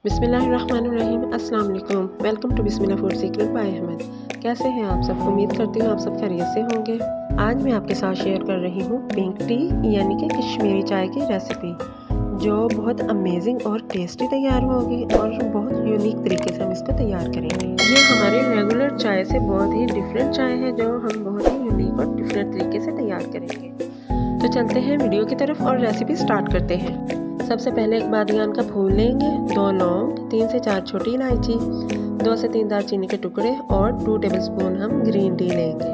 बिस्मिल्लाहिर्रहमानिर्रहीम। अस्सलाम वालेकुम। Welcome to Bismillah food secret by Ahmad. कैसे हैं आप सब? उम्मीद करती हूँ आप सब खैरियत से होंगे। आज मैं आपके साथ शेयर कर रही हूँ पिंक टी यानी कि कश्मीरी चाय की रेसिपी, जो बहुत अमेजिंग और टेस्टी तैयार होगी और बहुत यूनिक तरीके से हम इसको तैयार करेंगे। ये हमारी रेगुलर चाय से बहुत ही डिफरेंट चाय है, जो हम बहुत ही यूनिक और डिफरेंट तरीके से तैयार करेंगे। तो चलते हैं वीडियो की तरफ और रेसिपी स्टार्ट करते हैं। सबसे पहले एक बादियान का फूल लेंगे, 2 लौंग, 3 से 4 छोटी इलायची, 2 से 3 दालचीनी के टुकड़े और 2 टेबलस्पून हम ग्रीन टी लेंगे।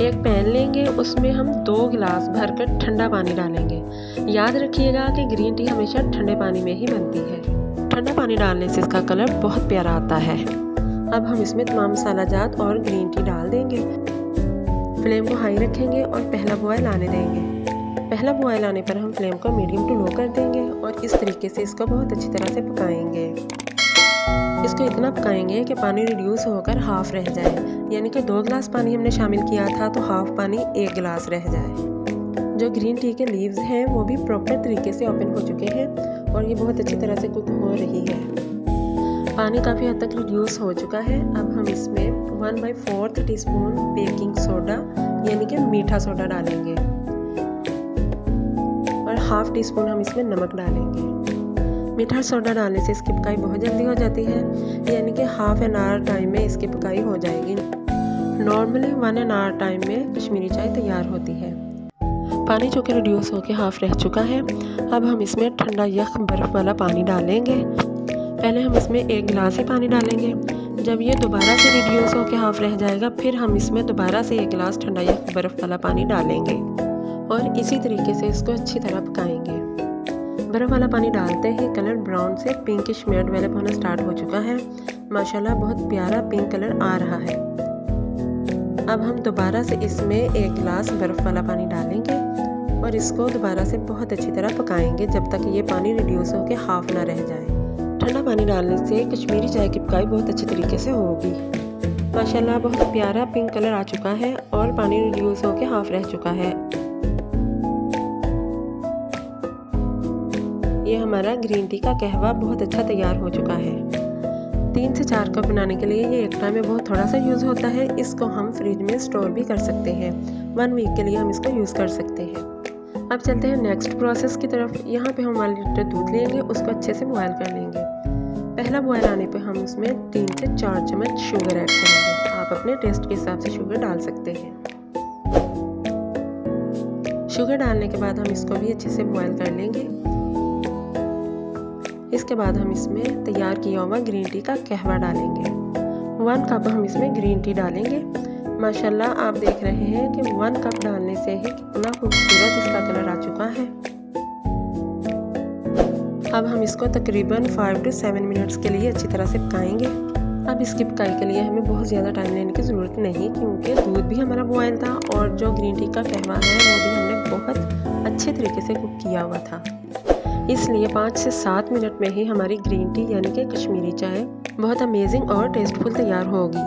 एक पैन लेंगे, उसमें हम 2 गिलास भरकर ठंडा पानी डालेंगे। याद रखिएगा कि ग्रीन टी हमेशा ठंडे पानी में ही बनती है। ठंडा पानी डालने से इसका कलर बहुत प्यारा आता है। अब हम इसमें तमाम मसाला जात और ग्रीन टी डाल देंगे। फ्लेम को हाई रखेंगे और पहला बॉयल आने देंगे। पहला बॉयल आने पर हम फ्लेम को मीडियम टू लो कर देंगे और इस तरीके से इसको बहुत अच्छी तरह से पकाएंगे। इसको इतना पकाएंगे कि पानी रिड्यूस होकर हाफ रह जाए, यानी कि 2 गिलास पानी हमने शामिल किया था तो हाफ पानी 1 गिलास रह जाए। जो ग्रीन टी के लीव्स हैं वो भी प्रॉपर तरीके से ओपन हो चुके हैं और ये बहुत अच्छी तरह से कुक हो रही है। पानी काफ़ी हद तक रिड्यूस हो चुका है। अब हम इसमें 1/4 टीस्पून बेकिंग सोडा यानी कि मीठा सोडा डालेंगे और हाफ टी स्पून हम इसमें नमक डालेंगे। मीठा सोडा डालने से इसकी पकाई बहुत जल्दी हो जाती है, यानी कि हाफ एन आवर टाइम में इसकी पकाई हो जाएगी। नॉर्मली 1 एन आवर टाइम में कश्मीरी चाय तैयार होती है। पानी जो कि रिड्यूस होकर हाफ रह चुका है। अब हम इसमें ठंडा यख बर्फ़ वाला पानी डालेंगे। पहले हम इसमें 1 गिलास ही पानी डालेंगे। जब ये दोबारा से रिड्यूस होकर हाफ रह जाएगा, फिर हम इसमें दोबारा से 1 गिलास ठंडा यख बर्फ़ वाला पानी डालेंगे और इसी तरीके से इसको अच्छी तरह पकाएंगे। बर्फ़ वाला पानी डालते ही कलर ब्राउन से पिंकिश शेड डेवलप होना स्टार्ट हो चुका है। माशाल्लाह बहुत प्यारा पिंक कलर आ रहा है। अब हम दोबारा से इसमें 1 गिलास बर्फ़ वाला पानी डालेंगे और इसको दोबारा से बहुत अच्छी तरह पकाएंगे जब तक ये पानी रिड्यूस होकर हाफ ना रह जाए। ठंडा पानी डालने से कश्मीरी चाय की पकाई बहुत अच्छी तरीके से होगी। माशाल्लाह बहुत प्यारा पिंक कलर आ चुका है और पानी रिड्यूस होकर हाफ रह चुका है। ये हमारा ग्रीन टी का कहवा बहुत अच्छा तैयार हो चुका है। 3 से 4 कप बनाने के लिए ये एक टाइम में बहुत थोड़ा सा यूज़ होता है। इसको हम फ्रिज में स्टोर भी कर सकते हैं। 1 वीक के लिए हम इसको यूज़ कर सकते हैं। अब चलते हैं नेक्स्ट प्रोसेस की तरफ। यहाँ पे हम 1 लीटर दूध लेंगे, उसको अच्छे से बॉयल कर लेंगे। पहला बॉयल आने पे हम उसमें 3 से 4 चम्मच शुगर ऐड करेंगे। आप अपने टेस्ट के हिसाब से शुगर डाल सकते हैं। शुगर डालने के बाद हम इसको भी अच्छे से बॉयल कर लेंगे। इसके बाद हम इसमें तैयार किया हुआ ग्रीन टी का कहवा डालेंगे। 1 कप हम इसमें ग्रीन टी डालेंगे। माशाल्लाह आप देख रहे हैं कि 1 कप डालने से ही कितना खूबसूरत इसका कलर आ चुका है। अब हम इसको तकरीबन 5 से 7 मिनट्स के लिए अच्छी तरह से पकाएंगे। अब इसकी पकाई के लिए हमें बहुत ज़्यादा टाइम लेने की ज़रूरत नहीं, क्योंकि दूध भी हमारा बॉयल था और जो ग्रीन टी का कहवा है वो भी हमने बहुत अच्छे तरीके से कुक किया हुआ था। इसलिए 5 से 7 मिनट में ही हमारी ग्रीन टी यानी कि कश्मीरी चाय बहुत अमेजिंग और टेस्टफुल तैयार होगी।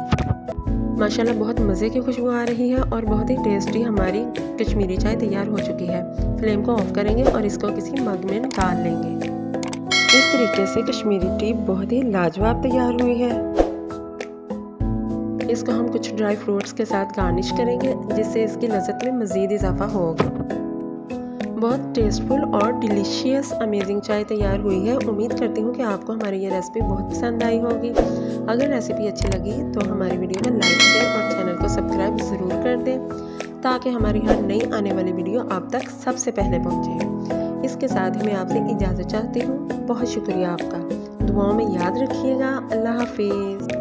माशाल्लाह बहुत मज़े की खुशबू आ रही है और बहुत ही टेस्टी हमारी कश्मीरी चाय तैयार हो चुकी है। फ्लेम को ऑफ करेंगे और इसको किसी मग में निकाल लेंगे। इस तरीके से कश्मीरी टी बहुत ही लाजवाब तैयार हुई है। इसको हम कुछ ड्राई फ्रूट्स के साथ गार्निश करेंगे, जिससे इसकी लज़्ज़त में मज़ीद इजाफा होगा। बहुत टेस्टफुल और डिलीशियस अमेजिंग चाय तैयार हुई है। उम्मीद करती हूँ कि आपको हमारी ये रेसिपी बहुत पसंद आई होगी। अगर रेसिपी अच्छी लगी तो हमारी वीडियो को लाइक शेयर और चैनल को सब्सक्राइब ज़रूर कर दें, ताकि हमारी हर नई आने वाली वीडियो आप तक सबसे पहले पहुँचे। इसके साथ ही मैं आपसे इजाज़त चाहती हूँ। बहुत शुक्रिया आपका। दुआओं में याद रखिएगा। अल्लाह हाफिज़।